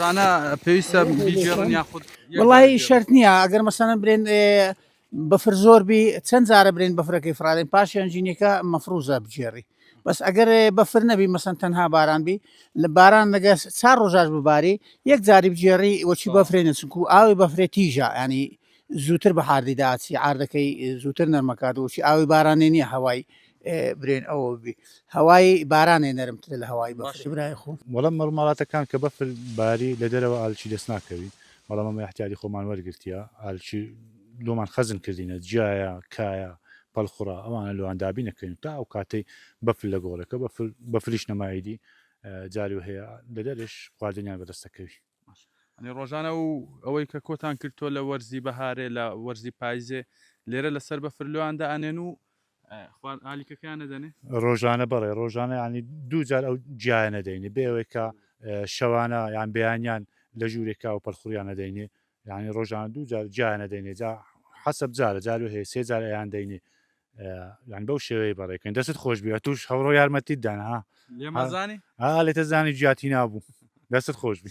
ڕانە پێویستە بیجێڕن یاخود وڵی شەرت نییە ئەگەر مەسەنە برێن بەفر زۆر بی چەند جارە برێن بەفرەکەی فرادین پاشیان ژینێکە مەفروزە بجێڕی بەس ئەگەر بەفر نەبی مەسەن تەنها باران بی لە باران نەگە چار ڕۆژاش بباری یەک جاری بجێڕی وەچی بەفرێنە چونکو ئاوی بەفرێ تیژە ینی زووتر بە حاردیداچی ئاردەکەی زووتر نەرمەکات وچی ئاوی بارانێ نییە هەوای برێن ئەوە بی هەوای بارانێ نەرمتر لە هەوای باشی برای خۆ وەڵام مەڵاتەکان کە بەفر باری لە دەرەوە ئالچی دەست ناکەوی بەڵام ئەمە احتیاجی خۆمان وەرگرتیە ئالچی لۆمان خەزم کردینە جایە کایە پەڵخوڕا ئەوانە لەوان دابی نەکەین تا ئەو کاتەی بەفر لە گۆڵەکە بەفریش نەمایدی جاری و هەیە لە دەرش خواردنیان بەدەستەکەوی ڕۆژانە و ئەوەی کە کۆتان کردتۆ لە وەرزی بەهارێ لە وەرزی پاییزێ لێرە لەسەر بەفرلواندا ئەنێن و ئالیکەکەیان نەدەنێ ڕۆژانە بەڕێ ڕۆژانە ینی دووجار ئەو جیایە نەدەینێ بێەوەی کە شەوانە یان بەیانیان لە ژوورێکا و پەلخوریان نەدەینێ یعنی ڕۆژانە دووجار جیای نەدەینێ جا حەسەب جارە جارو هەیە سێ جار ئەیان دەینێ یان بەو شێوەیە بەڕێکەکەین دەست خۆش بێت توش هەوڕۆ یارمەتیت دانا لێمەزانی لێتە زانی جیاتی نابوو دەست خۆش بی